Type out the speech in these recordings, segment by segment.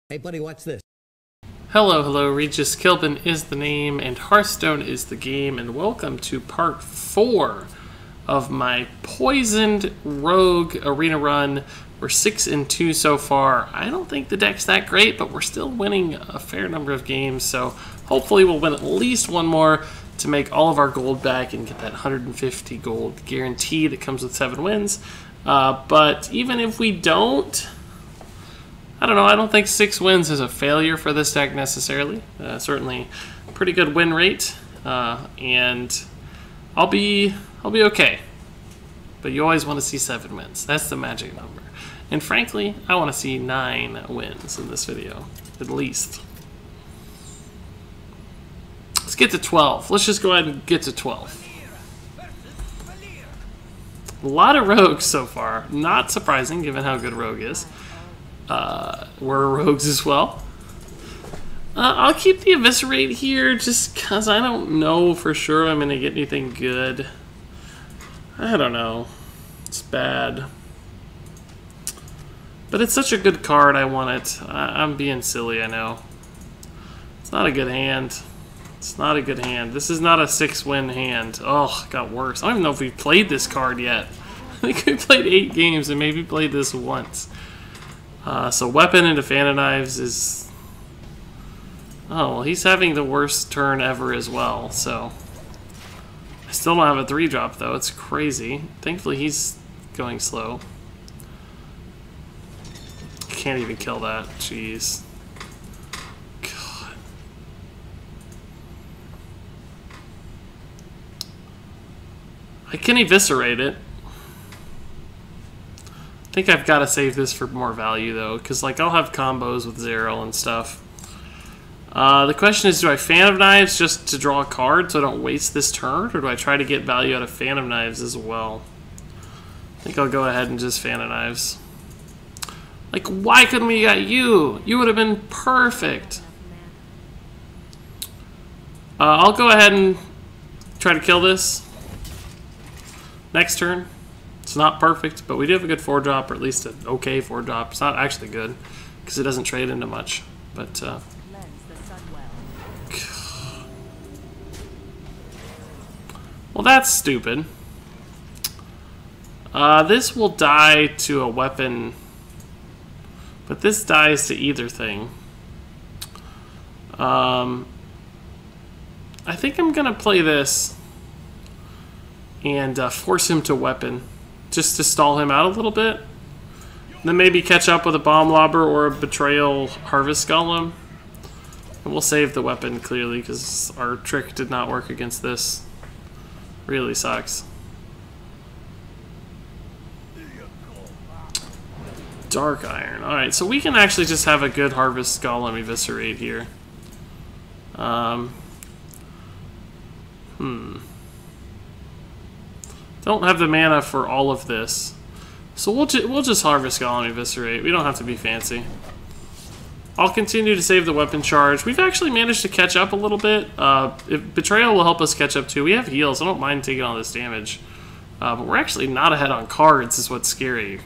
Hey buddy, watch this. Hello, Regis Kilpin is the name, and Hearthstone is the game, and welcome to part 4 of my Poisoned Rogue Arena run. We're 6-2 so far. I don't think the deck's that great, but we're still winning a fair number of games, so hopefully we'll win at least one more to make all of our gold back and get that 150 gold guarantee that comes with 7 wins. But even if we don't, I don't know, I don't think 6 wins is a failure for this deck necessarily. Certainly a pretty good win rate, and I'll be okay. But you always want to see 7 wins. That's the magic number. And frankly, I want to see 9 wins in this video, at least. Let's get to 12. Let's just go ahead and get to 12. A lot of rogues so far. Not surprising, given how good Rogue is. We're rogues as well. I'll keep the Eviscerate here just because I don't know for sure I'm going to get anything good. I don't know. It's bad. But it's such a good card, I want it. I'm being silly, I know. It's not a good hand. It's not a good hand. This is not a 6-win hand. Oh, it got worse. I don't even know if we've played this card yet. I think we played 8 games and maybe played this once. So Weapon into Fan of Knives is... Oh, well, he's having the worst turn ever as well, so... I still don't have a 3-drop, though. It's crazy. Thankfully, he's going slow. Can't even kill that. Jeez. God. I can Eviscerate it. I think I've got to save this for more value, though, because like I'll have combos with Zero and stuff. The question is, do I Fan of Knives just to draw a card so I don't waste this turn, or do I try to get value out of Fan of Knives as well? I think I'll go ahead and just Fan of Knives. Like, why couldn't we got you? You would have been perfect. I'll go ahead and try to kill this next turn. It's not perfect, but we do have a good 4-drop, or at least an okay 4-drop. It's not actually good, because it doesn't trade into much. But, well, that's stupid. This will die to a weapon, but this dies to either thing. I think I'm going to play this and force him to weapon, just to stall him out a little bit. Then maybe catch up with a Bomb Lobber or a Betrayal Harvest Golem. And we'll save the weapon, clearly, because our trick did not work against this. Really sucks. Dark Iron. Alright, so we can actually just have a good Harvest Golem Eviscerate here. Don't have the mana for all of this. So we'll just Harvest Golem Eviscerate. We don't have to be fancy. I'll continue to save the weapon charge. We've actually managed to catch up a little bit. Betrayal will help us catch up too. We have heals. I don't mind taking all this damage. But we're actually not ahead on cards is what's scary.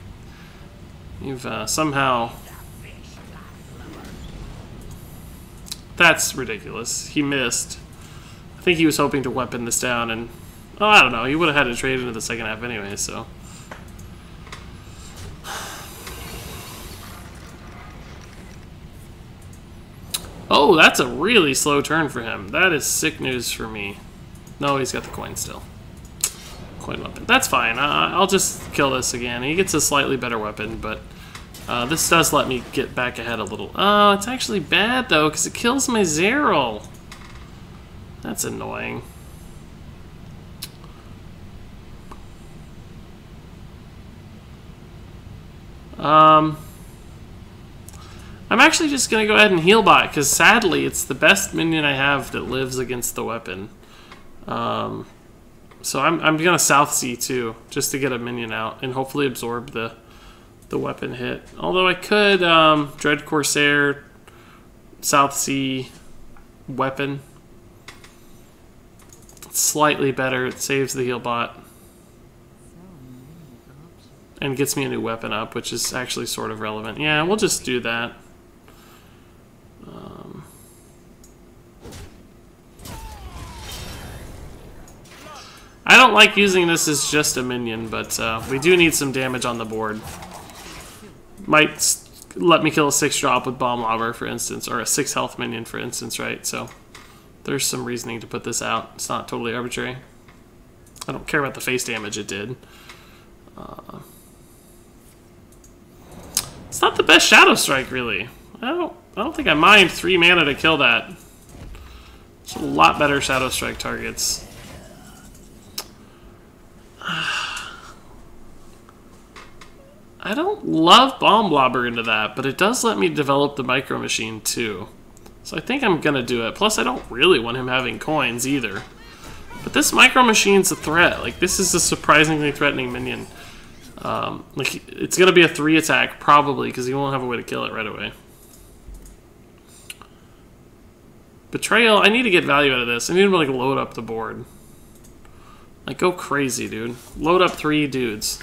You've somehow... That's ridiculous. He missed. I think he was hoping to weapon this down and... Oh, I don't know. He would have had to trade into the second half anyway, so... Oh, that's a really slow turn for him. That is sick news for me. No, he's got the coin still. Coin weapon. That's fine. I'll just kill this again. He gets a slightly better weapon, but this does let me get back ahead a little. Oh, it's actually bad, though, because it kills my Zero. That's annoying. I'm actually just going to go ahead and heal bot, because sadly, it's the best minion I have that lives against the weapon. So I'm going to South Sea too, just to get a minion out, and hopefully absorb the weapon hit. Although I could Dread Corsair, South Sea, weapon. It's slightly better, it saves the heal bot. And gets me a new weapon up, which is actually sort of relevant. Yeah, we'll just do that. don't like using this as just a minion, but we do need some damage on the board. Might let me kill a 6-drop with Bomb Lobber, for instance, or a 6 health minion, for instance, right? So there's some reasoning to put this out. It's not totally arbitrary. I don't care about the face damage it did. It's not the best Shadow Strike, really. I don't think I mind 3 mana to kill that. There's a lot better Shadow Strike targets. I don't love Bomb Lobber into that, but it does let me develop the Micro Machine too. So I think I'm gonna do it. Plus, I don't really want him having coins either. But this Micro Machine's a threat. Like, this is a surprisingly threatening minion. Like, it's gonna be a 3 attack probably because he won't have a way to kill it right away. Betrayal. I need to get value out of this. I need to like load up the board. Like, go crazy, dude. Load up 3 dudes.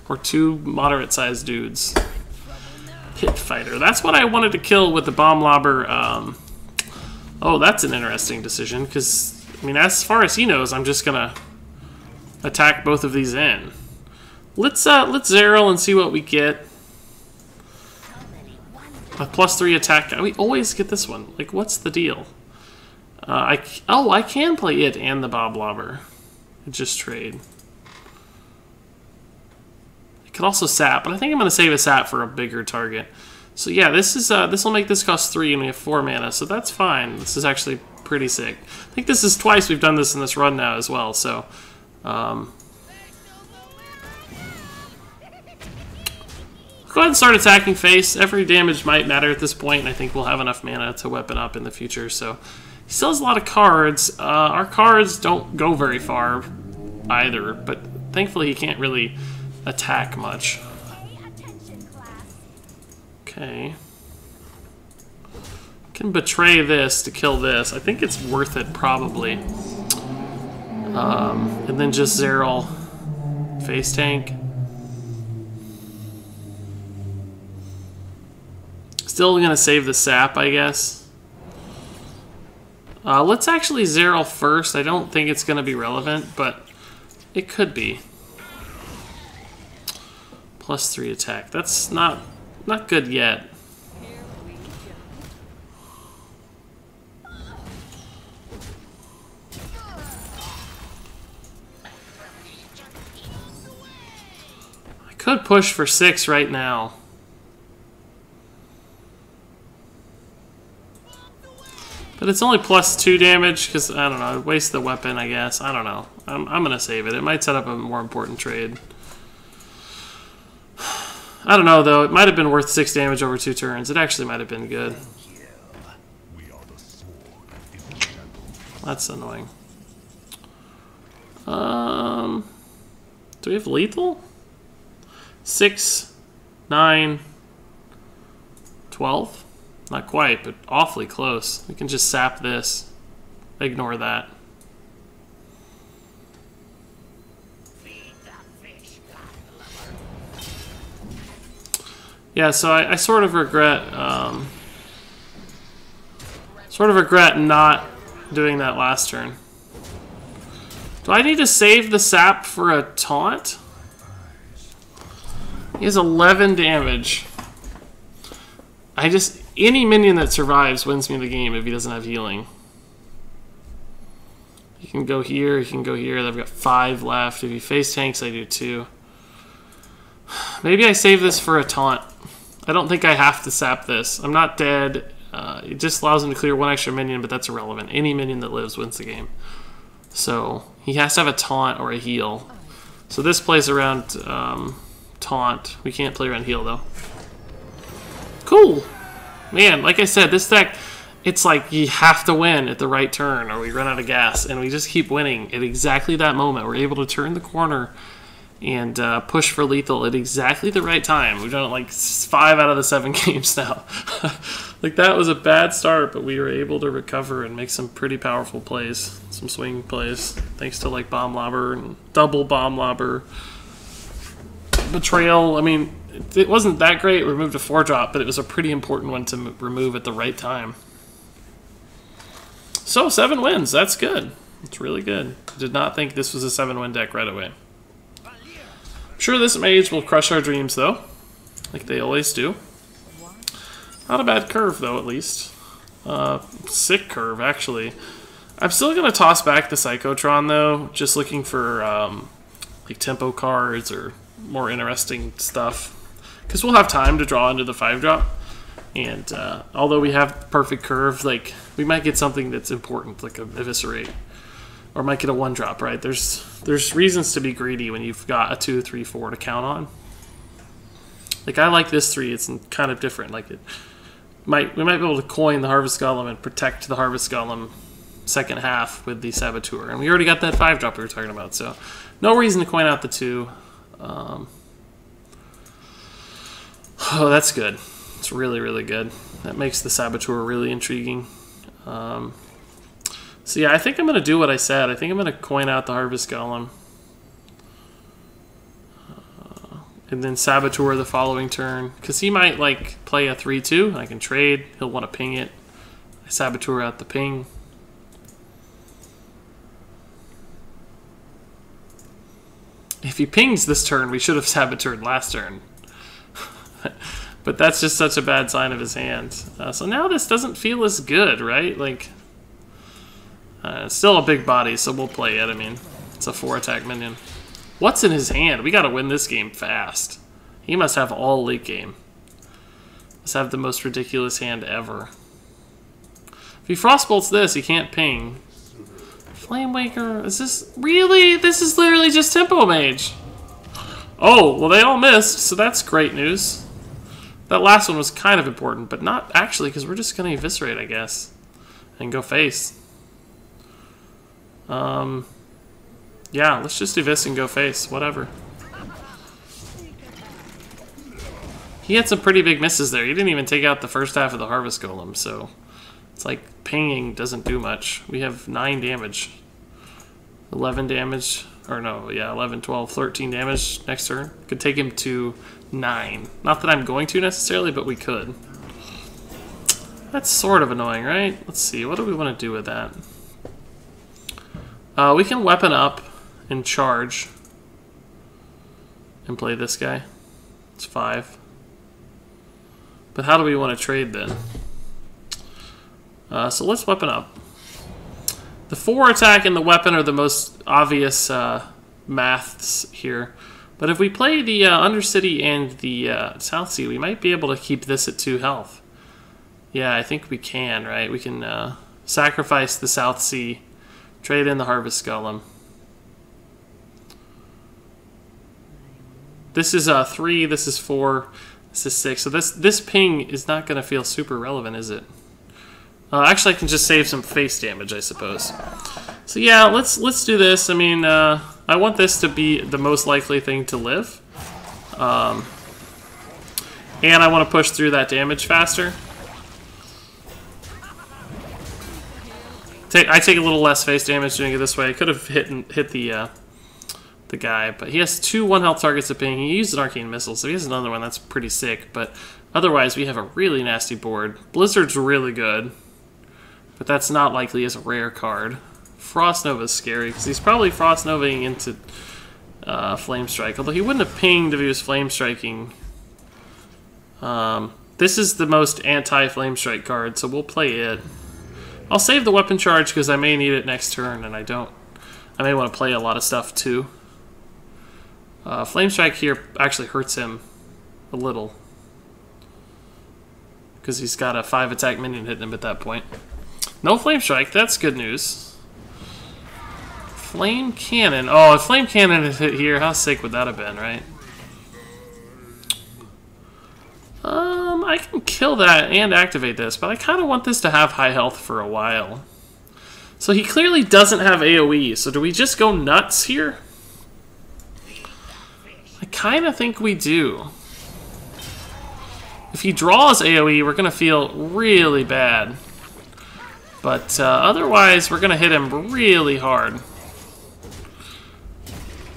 Or 2 moderate-sized dudes. Pit Fighter. That's what I wanted to kill with the Bomb Lobber. Oh, that's an interesting decision, because, I mean, as far as he knows, I'm just gonna attack both of these in. Let's Zeril and see what we get. A +3 attack. We always get this one. Like, what's the deal? I can play it and the Bomb Lobber. Just trade. I could also sap, but I think I'm going to save a sap for a bigger target. So yeah, this will make this cost 3 and we have 4 mana, so that's fine. This is actually pretty sick. I think this is twice we've done this in this run now as well, so go ahead and start attacking face. Every damage might matter at this point, and I think we'll have enough mana to weapon up in the future. So he still has a lot of cards. Our cards don't go very far either, but thankfully he can't really attack much. Okay. Can betray this to kill this. I think it's worth it, probably. And then just Zeril face tank. Still gonna save the sap, I guess. Let's actually Zeril first. I don't think it's gonna be relevant, but it could be. +3 attack. That's not good yet. I could push for 6 right now. But it's only +2 damage because, I don't know, waste the weapon, I guess. I don't know. I'm going to save it. It might set up a more important trade. I don't know, though. It might have been worth 6 damage over 2 turns. It actually might have been good. That's annoying. Do we have lethal? 6, 9, 12? Not quite, but awfully close. We can just sap this. Ignore that. Yeah, so I sort of regret not doing that last turn. Do I need to save the sap for a taunt? He has 11 damage. Any minion that survives wins me the game if he doesn't have healing. He can go here, he can go here. I've got 5 left. If he face tanks, I do 2. Maybe I save this for a taunt. I don't think I have to sap this. I'm not dead. It just allows him to clear 1 extra minion, but that's irrelevant. Any minion that lives wins the game. So he has to have a taunt or a heal. So this plays around taunt. We can't play around heal, though. Cool. Man, like I said, this deck, it's like you have to win at the right turn or we run out of gas. And we just keep winning at exactly that moment. We're able to turn the corner and push for lethal at exactly the right time. We've done it like 5 out of the 7 games now. Like, that was a bad start, but we were able to recover and make some pretty powerful plays. Some swing plays, thanks to like Bomb Lobber and double Bomb Lobber. Betrayal, I mean, it wasn't that great. We removed a 4-drop, but it was a pretty important one to remove at the right time. So, 7 wins. That's good. It's really good. Did not think this was a 7-win deck right away. I'm sure this mage will crush our dreams, though. Like they always do. Not a bad curve, though, at least. Sick curve, actually. I'm still going to toss back the Psychotron, though. Just looking for, like, tempo cards or more interesting stuff. Because we'll have time to draw into the 5-drop. And although we have perfect curve, like, we might get something that's important, like a Eviscerate. Or might get a 1-drop, right? There's reasons to be greedy when you've got a 2, 3, 4 to count on. Like, I like this 3. It's kind of different. Like, we might be able to coin the Harvest Golem and protect the Harvest Golem second half with the Saboteur. And we already got that 5-drop we were talking about, so no reason to coin out the 2. Oh, that's good. It's really, really good. That makes the Saboteur really intriguing. So yeah, I think I'm going to do what I said. I think I'm going to coin out the Harvest Golem. And then Saboteur the following turn. Because he might, like, play a 3-2. I can trade. He'll want to ping it. I Saboteur out the ping. If he pings this turn, we should have Saboteured last turn. But that's just such a bad sign of his hand. So now this doesn't feel as good, right? Like, it's still a big body, so we'll play it. I mean, it's a 4-attack minion. What's in his hand? We got to win this game fast. He must have all late game. Must have the most ridiculous hand ever. If he Frostbolts this, he can't ping. Flamewaker, is this really? This is literally just Tempo Mage. Oh, well they all missed, so that's great news. That last one was kind of important, but not actually, because we're just going to Eviscerate, I guess. And go face. Yeah, let's just Evis and go face, whatever. He had some pretty big misses there. He didn't even take out the first half of the Harvest Golem, so it's like pinging doesn't do much. We have 9 damage. 11 damage, or no, yeah, 11, 12, 13 damage next turn. Could take him to 9. Not that I'm going to necessarily, but we could. That's sort of annoying, right? Let's see, what do we want to do with that? We can weapon up and charge and play this guy. It's 5. But how do we want to trade then? So let's weapon up. The 4-attack and the weapon are the most obvious maths here. But if we play the Undercity and the South Sea, we might be able to keep this at 2 health. Yeah, I think we can, right? We can sacrifice the South Sea, trade in the Harvest Golem. This is 3, this is 4, this is 6. So this ping is not going to feel super relevant, is it? Actually, I can just save some face damage, I suppose. So yeah, let's do this. I mean, I want this to be the most likely thing to live. And I want to push through that damage faster. I take a little less face damage doing it this way. I could have hit the guy, but he has 2 1-health targets to ping. He used an Arcane Missile, so he has another one. That's pretty sick, but otherwise we have a really nasty board. Blizzard's really good, but that's not likely as a rare card. Frost Nova is scary, because he's probably Frost Novaing into Flame Strike, although he wouldn't have pinged if he was Flame Striking. This is the most anti-Flame Strike card, so we'll play it. I'll save the weapon charge because I may need it next turn, and I may want to play a lot of stuff too. Flame Strike here actually hurts him a little because he's got a 5-attack minion hitting him at that point. No Flame Strike, that's good news. Flame Cannon. Oh, if Flame Cannon had hit here, how sick would that have been, right? I can kill that and activate this, but I kind of want this to have high health for a while. So he clearly doesn't have AoE, so do we just go nuts here? I kind of think we do. If he draws AoE, we're going to feel really bad. But otherwise, we're going to hit him really hard.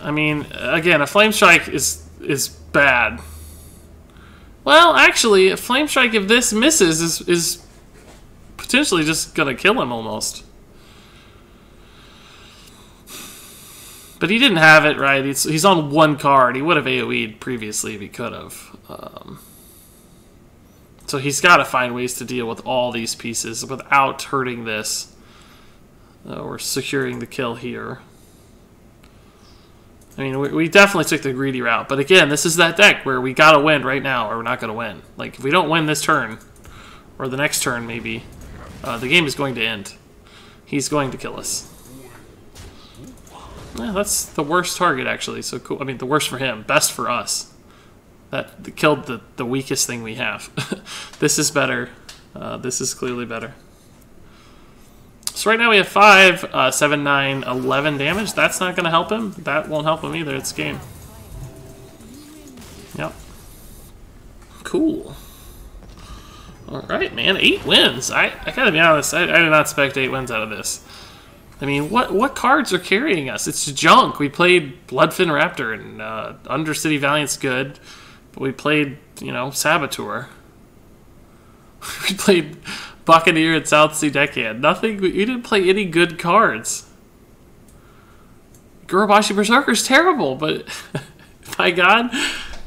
I mean, again, a Flame Strike is bad. Well, actually, a Flame Strike, if this misses, is potentially just going to kill him almost. But he didn't have it, right? He's on one card. He would have AoE'd previously if he could have. So he's got to find ways to deal with all these pieces without hurting this. Or securing the kill here. I mean, we definitely took the greedy route. But again, this is that deck where we got to win right now or we're not going to win. Like, if we don't win this turn, or the next turn maybe, the game is going to end. He's going to kill us. Yeah, that's the worst target, actually. So cool. I mean, the worst for him. Best for us. That killed the weakest thing we have. This is better. This is clearly better. So right now we have 5, 7, 9, 11 damage. That's not going to help him. That won't help him either. It's game. Yep. Cool. Alright, man. 8 wins. I gotta be honest. I did not expect 8 wins out of this. I mean, what cards are carrying us? It's junk. We played Bloodfin Raptor and Undercity Valiant's good. But we played, you know, Saboteur. We played Buccaneer and South Sea Deckhand. Nothing. We didn't play any good cards. Gurubashi Berserker's terrible, but by God,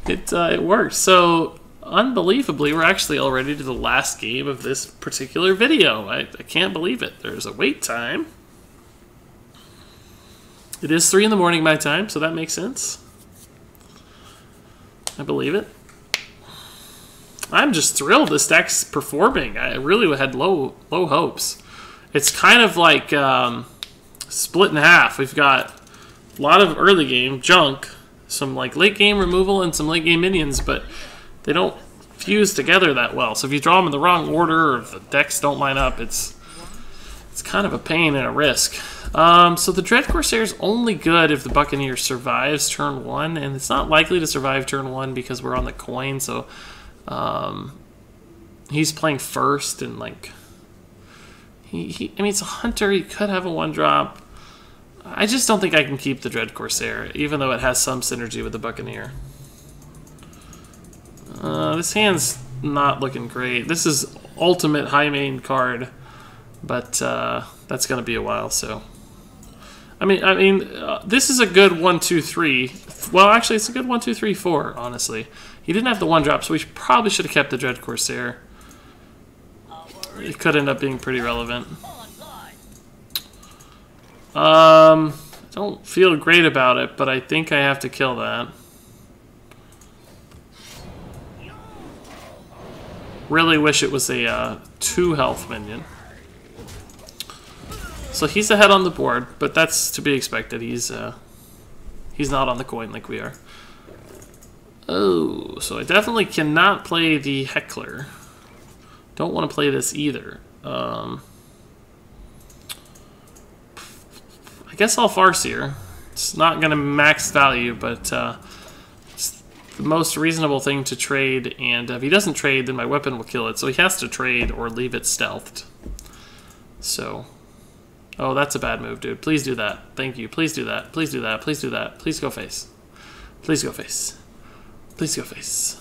it works. So, unbelievably, we're actually already to the last game of this particular video. I can't believe it. There's a wait time. It is 3 in the morning my time, so that makes sense. I believe it. I'm just thrilled this deck's performing. I really had low hopes. It's kind of like split in half. We've got a lot of early game junk, some like late game removal, and some late game minions, but they don't fuse together that well. So if you draw them in the wrong order, or if the decks don't line up, it's kind of a pain and a risk. So the Dread Corsair is only good if the Buccaneer survives turn 1, and it's not likely to survive turn 1 because we're on the coin, so he's playing first, and like I mean, it's a hunter, he could have a 1-drop. I just don't think I can keep the Dread Corsair, even though it has some synergy with the Buccaneer. This hand's not looking great. This is ultimate high main card, but that's going to be a while, so... I mean, this is a good 1, 2, 3. Well, actually, it's a good 1, 2, 3, 4, honestly. He didn't have the 1-drop, so we probably should have kept the Dread Corsair. It could end up being pretty relevant. I don't feel great about it, but I think I have to kill that. Really wish it was a 2-health minion. So he's ahead on the board, but that's to be expected. He's not on the coin like we are. Oh, so I definitely cannot play the Heckler. Don't want to play this either. I guess I'll Farseer. It's not going to max value, but it's the most reasonable thing to trade. And if he doesn't trade, then my weapon will kill it. So he has to trade or leave it stealthed. So... Oh, that's a bad move, dude. Please do that. Thank you. Please do that. Please do that. Please do that. Please go face. Please go face. Please go face.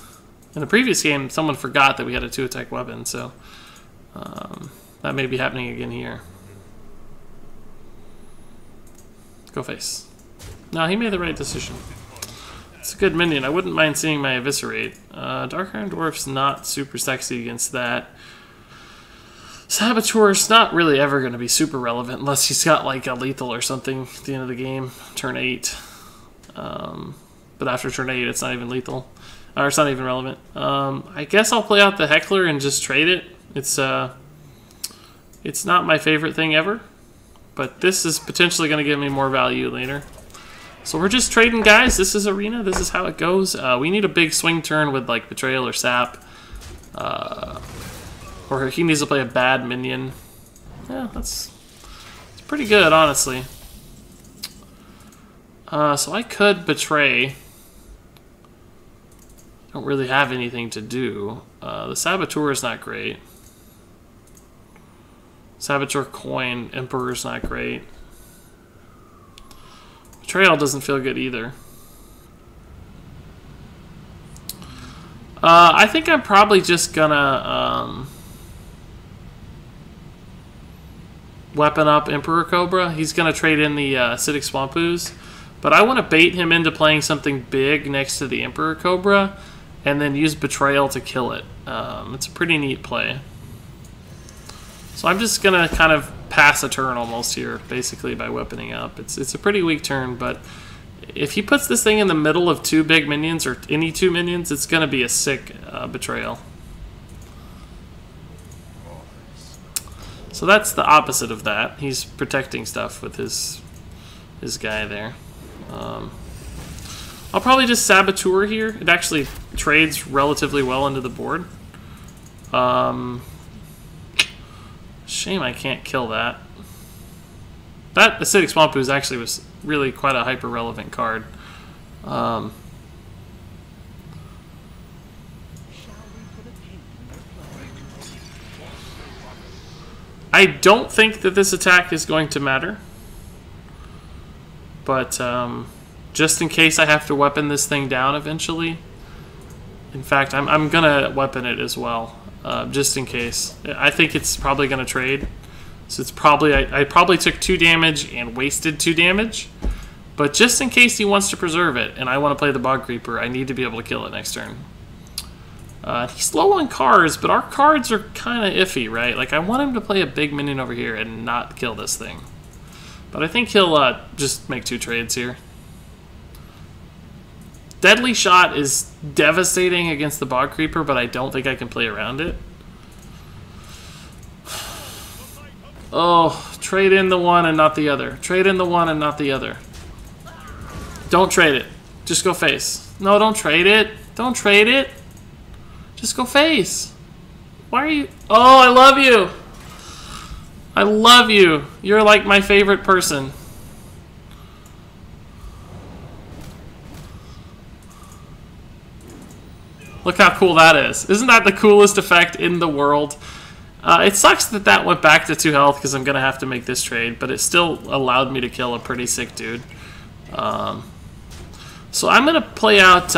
In the previous game, someone forgot that we had a 2-attack weapon, so that may be happening again here. Go face. No, he made the right decision. It's a good minion. I wouldn't mind seeing my Eviscerate. Dark Iron Dwarf's not super sexy against that. Saboteur's not really ever going to be super relevant unless he's got like a lethal or something at the end of the game, turn 8. But after turn 8, it's not even lethal, or it's not even relevant. I guess I'll play out the Heckler and just trade it. It's not my favorite thing ever, but this is potentially going to give me more value later. So we're just trading, guys. This is Arena. This is how it goes. We need a big swing turn with like Betrayal or Sap. Or he needs to play a bad minion. Yeah, it's pretty good, honestly. So I could Betray. Don't really have anything to do. The Saboteur is not great. Saboteur Coin, Emperor's not great. Betrayal doesn't feel good either. I think I'm probably just gonna weapon up Emperor Cobra. He's gonna trade in the Acidic Swamp Ooze, But I want to bait him into playing something big next to the Emperor Cobra, and then use Betrayal to kill it. It's a pretty neat play. So I'm just going to kind of pass a turn almost here, basically, by weaponing up. It's a pretty weak turn, but if he puts this thing in the middle of two big minions, or any two minions, it's going to be a sick Betrayal. So that's the opposite of that. He's protecting stuff with his guy there. I'll probably just Saboteur here. It actually trades relatively well into the board. Shame I can't kill that. That Acidic Swamp Ooze actually was really quite a hyper-relevant card. I don't think that this attack is going to matter. But just in case I have to weapon this thing down eventually. In fact, I'm going to weapon it as well. Just in case. I think it's probably going to trade. So it's probably... I probably took 2 damage and wasted 2 damage. But just in case he wants to preserve it, and I want to play the Bog Creeper, I need to be able to kill it next turn. He's low on cards, but our cards are kind of iffy, right? Like, I want him to play a big minion over here and not kill this thing. But I think he'll just make 2 trades here. Deadly Shot is devastating against the Bog Creeper, but I don't think I can play around it. Oh, trade in the one and not the other. Trade in the one and not the other. Don't trade it. Just go face. No, don't trade it. Don't trade it. Just go face. Why are you... Oh, I love you. I love you. You're like my favorite person. Look how cool that is. Isn't that the coolest effect in the world? It sucks that that went back to 2 health because I'm going to have to make this trade, but it still allowed me to kill a pretty sick dude. So I'm going to play out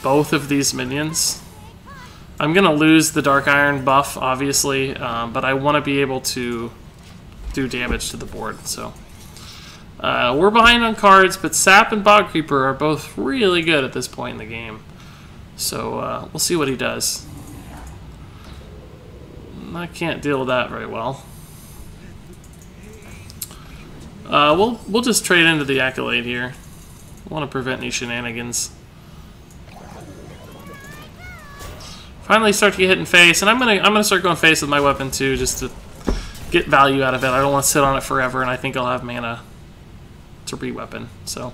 both of these minions. I'm going to lose the Dark Iron buff, obviously, but I want to be able to do damage to the board. So we're behind on cards, but Sap and Bog Creeper are both really good at this point in the game. So we'll see what he does. I can't deal with that very well. We'll just trade into the Accolade here. I want to prevent any shenanigans. Finally start to get hit in face, and I'm gonna start going face with my weapon too, just to get value out of it. I don't want to sit on it forever, and I think I'll have mana to re-weapon. So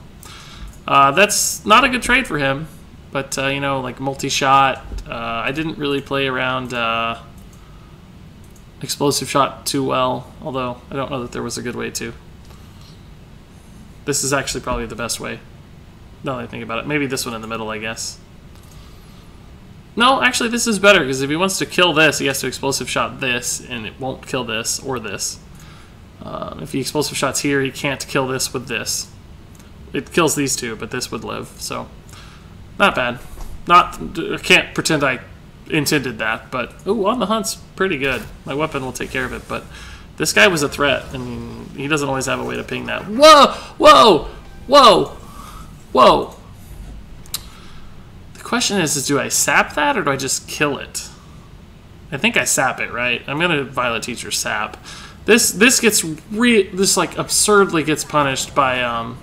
that's not a good trade for him. But, you know, like multi-shot, I didn't really play around explosive shot too well, although I don't know that there was a good way to. This is actually probably the best way, now that I think about it. Maybe this one in the middle, I guess. No, actually this is better, because if he wants to kill this, he has to explosive shot this, and it won't kill this or this. If he explosive shots here, he can't kill this with this. It kills these two, but this would live, so... Not bad. I can't pretend I intended that, but... Ooh, On the Hunt's pretty good. My weapon will take care of it, but... This guy was a threat, and he doesn't always have a way to ping that. Whoa! Whoa! Whoa! Whoa! The question is do I sap that, or do I just kill it? I think I sap it, right? I'm gonna Violet Teacher sap. This gets this like absurdly gets punished by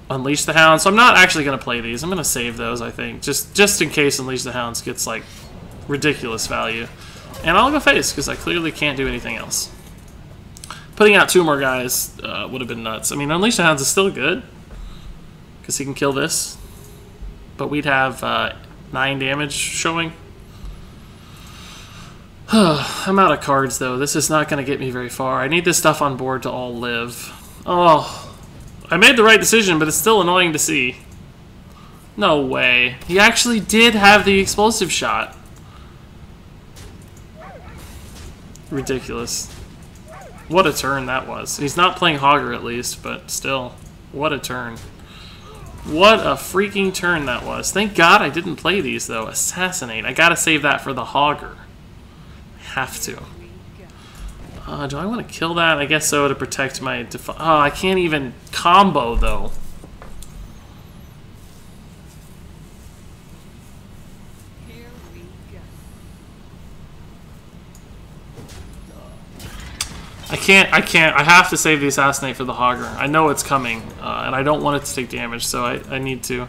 Unleash the Hound, so I'm not actually going to play these. I'm going to save those, I think, just in case Unleash the Hounds gets, like, ridiculous value. And I'll go face, because I clearly can't do anything else. Putting out 2 more guys would have been nuts. I mean, Unleash the Hounds is still good, because he can kill this. But we'd have 9 damage showing. I'm out of cards, though. This is not going to get me very far. I need this stuff on board to all live. Oh... I made the right decision, but it's still annoying to see. No way. He actually did have the explosive shot. Ridiculous. What a turn that was. He's not playing Hogger at least, but still. What a turn. What a freaking turn that was. Thank God I didn't play these, though. Assassinate. I gotta save that for the Hogger. Have to. Do I want to kill that? I guess so, to protect my... Oh, I can't even combo, though. I can't. I have to save the Assassinate for the Hogger. I know it's coming, and I don't want it to take damage, so I need to.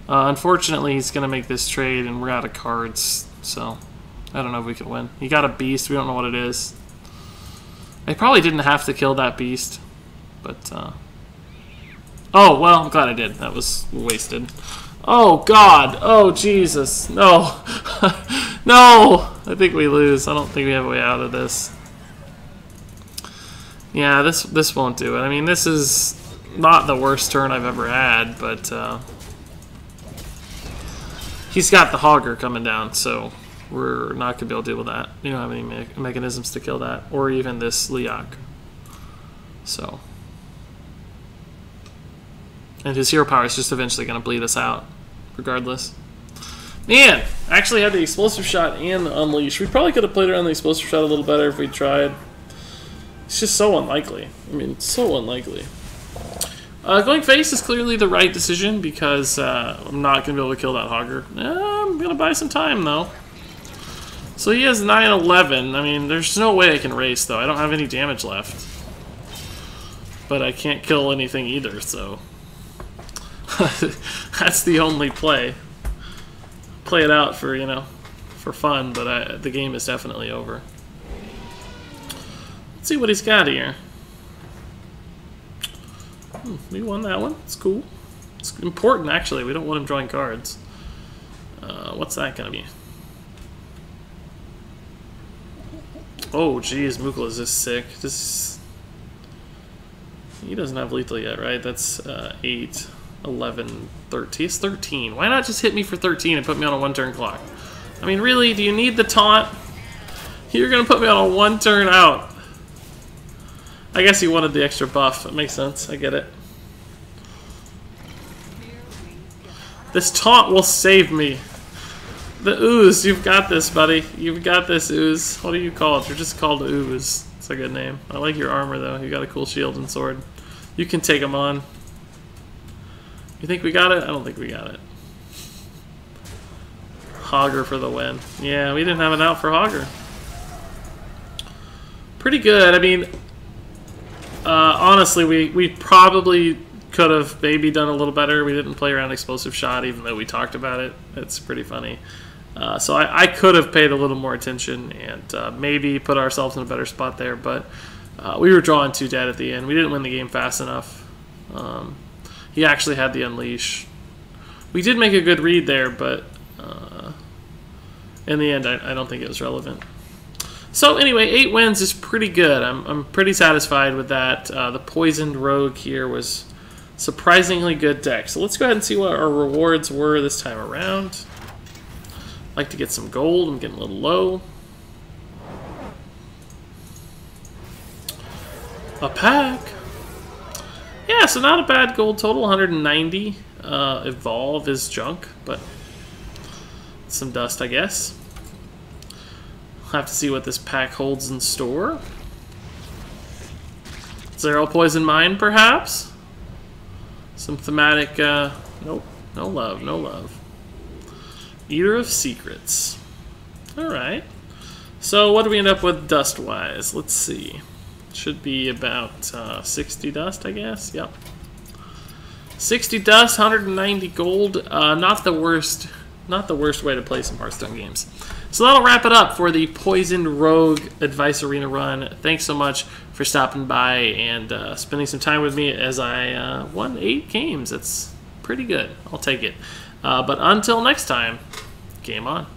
Unfortunately, he's going to make this trade, and we're out of cards, so I don't know if we can win. He got a beast. We don't know what it is. I probably didn't have to kill that beast, but... Oh, well, I'm glad I did. That was wasted. Oh, God. Oh, Jesus. No. No! I think we lose. I don't think we have a way out of this. Yeah, this won't do it. I mean, this is not the worst turn I've ever had, but he's got the Hogger coming down, so we're not going to be able to deal with that. We don't have any mechanisms to kill that, or even this Leok. So, and his hero power is just eventually going to bleed us out, regardless. Man, I actually had the Explosive Shot and the Unleash. We probably could have played around the Explosive Shot a little better if we tried. It's just so unlikely. I mean, so unlikely. Going face is clearly the right decision because I'm not going to be able to kill that Hogger. I'm going to buy some time, though. So he has 9-11. I mean, there's no way I can race, though. I don't have any damage left. But I can't kill anything either, so... That's the only play. Play it out for, you know, for fun, but the game is definitely over. See what he's got here. We won that one. It's cool. It's important, actually. We don't want him drawing cards. What's that gonna be? Oh, geez, Mukla is just sick. He doesn't have lethal yet, right? That's 8, 11, 13. It's 13. Why not just hit me for 13 and put me on a one-turn clock? I mean, really? Do you need the taunt? You're gonna put me on a one-turn out. I guess he wanted the extra buff. That makes sense. I get it. This taunt will save me. The Ooze. You've got this, buddy. You've got this, Ooze. What do you call it? You're just called Ooze. It's a good name. I like your armor, though. You got a cool shield and sword. You can take him on. You think we got it? I don't think we got it. Hogger for the win. Yeah, we didn't have an out for Hogger. Pretty good. I mean... honestly, we probably could have maybe done a little better. We didn't play around Explosive Shot, even though we talked about it. It's pretty funny. So I could have paid a little more attention and maybe put ourselves in a better spot there, but we were drawing 2 dead at the end. We didn't win the game fast enough. He actually had the Unleash. We did make a good read there, but in the end, I don't think it was relevant. So anyway, 8 wins is pretty good. I'm pretty satisfied with that. The Poisoned Rogue here was surprisingly good deck. So let's go ahead and see what our rewards were this time around. I'd like to get some gold. I'm getting a little low. A pack. Yeah, so not a bad gold total, 190. Evolve is junk, but some dust, I guess. Have to see what this pack holds in store. Zero Poison Mine, perhaps? Some thematic, nope, no love, no love. Eater of Secrets. Alright. So what do we end up with dust-wise? Let's see. Should be about 60 dust, I guess. Yep. 60 dust, 190 gold. Not the worst way to play some Hearthstone games. So that'll wrap it up for the Poisoned Rogue Advice Arena run. Thanks so much for stopping by and spending some time with me as I won 8 games. That's pretty good. I'll take it. But until next time, game on.